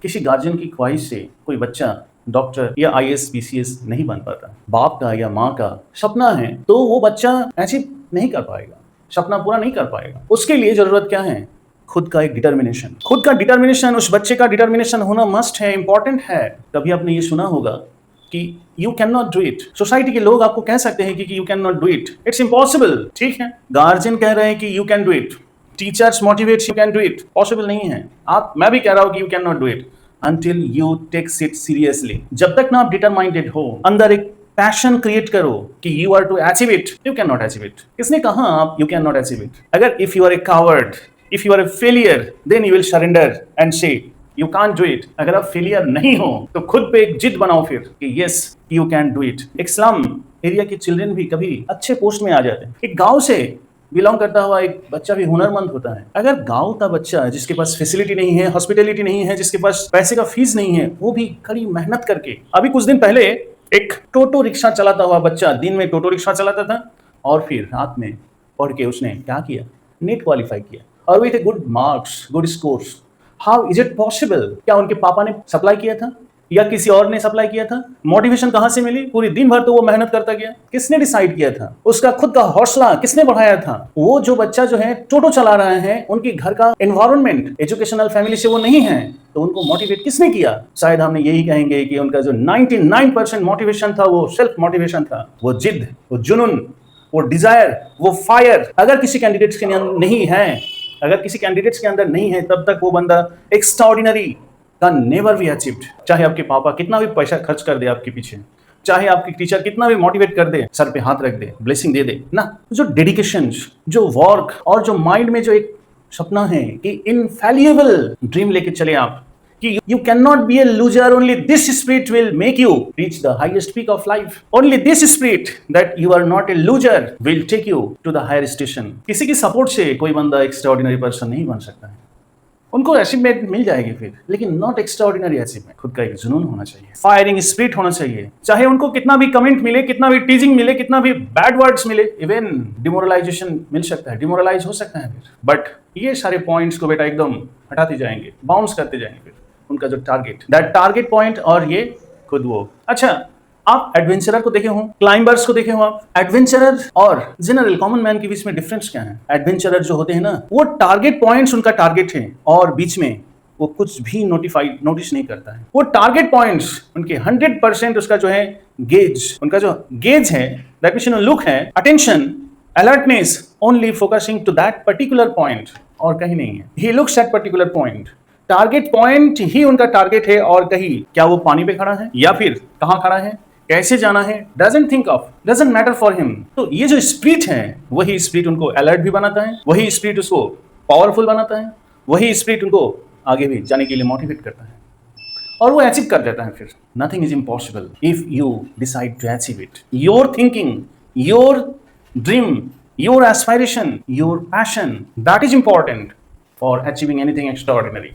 किसी गार्जियन की ख्वाहिश से कोई बच्चा डॉक्टर या आईएएस पीसीएस नहीं बन पाता। बाप का या माँ का सपना है तो वो बच्चा अचीव नहीं कर पाएगा, सपना पूरा नहीं कर पाएगा। उसके लिए जरूरत क्या है? खुद का एक डिटर्मिनेशन। खुद का डिटर्मिनेशन, उस बच्चे का डिटर्मिनेशन होना मस्ट है, इंपॉर्टेंट है। कभी आपने ये सुना होगा कि you can not do it. Society के लोग आपको कह सकते हैं कि you can not do it, it's impossible. ठीक है, गार्जियन कह रहे हैं कि you can do it, teachers motivate you can do it, possible नहीं है। मैं भी कह रहा हूं कि you can not do it until you take it seriously। जब तक ना आप डिटरमाइंडेड हो, अंदर एक पैशन क्रिएट करो कि you are to achieve it, you can not achieve it. किसने कहा आप you can not achieve it? अगर if you are a coward, if you are a failure, then you will surrender and say you can't do it. अगर आप failure नहीं हो तो खुद पे एक जिद बनाओ फिर कि yes you can do it. एक स्लम एरिया के चिल्ड्रन भी कभी अच्छे पोस्ट में आ जाते हैं। एक गांव से बिलोंग करता हुआ एक बच्चा भी हुनरमंद होता है। अगर गांव का बच्चा जिसके पास फैसिलिटी नहीं है, हॉस्पिटैलिटी नहीं है, जिसके पास पैसे का फीस नहीं है, वो भी कड़ी मेहनत करके, अभी कुछ दिन पहले एक टोटो रिक्शा चलाता हुआ बच्चा दिन में टोटो रिक्शा चलाता था और फिर रात में पढ़ के उसने क्या किया? नेट क्वालिफाई किया और with a good marks, good scores. How is it possible? क्या उनके पापा ने सप्लाई किया था या किसी और ने सप्लाई किया था? मोटिवेशन कहां से मिली? पूरी दिन भर तो वो मेहनत करता गया। किसने डिसाइड किया था? उसका खुद का हौसला किसने बढ़ाया था? वो जो बच्चा जो है टोटो चला रहा है, उनके घर का एनवायरनमेंट एजुकेशनल फैमिली से वो नहीं है, तो उनको मोटिवेट किसने किया? शायद हमने यही कहेंगे कि उनका जो 99% मोटिवेशन था वो सेल्फ मोटिवेशन था। वो जिद, वो जुनून, वो डिजायर, वो फायर अगर किसी कैंडिडेट्स के अंदर नहीं है, अगर किसी कैंडिडेट्स के अंदर नहीं है, तब तक वो बंदा एक्स्ट्राऑर्डिनरी का नेवर बी अचीव्ड। चाहे आपके पापा कितना भी पैसा खर्च कर दे आपके पीछे, चाहे आपकी टीचर कितना भी मोटिवेट कर दे, सर पे हाथ रख दे, ब्लेसिंग दे दे ना, जो डेडिकेशन, जो वर्क और जो माइंड में जो एक सपना है कि इनफैलिएबल ड्रीम लेके चले आप कि you cannot be a loser, only this spirit will make you reach the highest peak of life, only this spirit that you are not a loser will take you to the higher station। किसी की support से कोई बंदा extraordinary person नहीं बन सकता है। उनको अचीवमेंट मिल जाएगी फिर, लेकिन नॉट एक्स्ट्राऑर्डिनरी अचीवमेंट। खुद का एक जुनून होना चाहिए, फायरिंग स्पिरिट होना चाहिए। चाहे उनको कितना भी कमेंट मिले, कितना भी टीजिंग मिले, कितना भी बैड वर्ड्स मिले, इवन डिमोरलाइजेशन मिल सकता है, डिमोरलाइज हो सकता है फिर, बट ये सारे पॉइंट्स को बेटा एकदम हटाते जाएंगे, बाउंस करते जाएंगे फिर उनका जो टारगेट, दैट टारगेट पॉइंट और ये खुद वो। अच्छा, आप एडवेंचरर को देखे हो, क्लाइंबर्स को देखे हो आप? एडवेंचरर और जनरल कॉमन मैन के बीच में डिफरेंस क्या है? एडवेंचरर जो होते हैं ना, वो टारगेट पॉइंट्स उनका टारगेट है और बीच में वो कुछ भी नोटिस नहीं करता है। वो टारगेट पॉइंट्स उनके 100% उसका जो है गेज, उनका जो गेज है, दैट मींस लुक है, attention, alertness, only focusing to that particular point और कहीं नहीं है। ही looks at particular point, target point ही उनका टारगेट है और कहीं क्या वो पानी पे खड़ा है या फिर कहाँ खड़ा है, कैसे जाना है, doesn't think of, doesn't matter for him. तो ये जो स्पिरिट है, वही स्पिरिट उनको अलर्ट भी बनाता है, वही स्पिरिट उसको पावरफुल बनाता है, वही स्पिरिट उनको आगे भी जाने के लिए मोटिवेट करता है और वो अचीव कर देता है फिर। Nothing is impossible if you decide to achieve it. Your thinking, your dream, your aspiration, your passion, that is important for achieving anything extraordinary.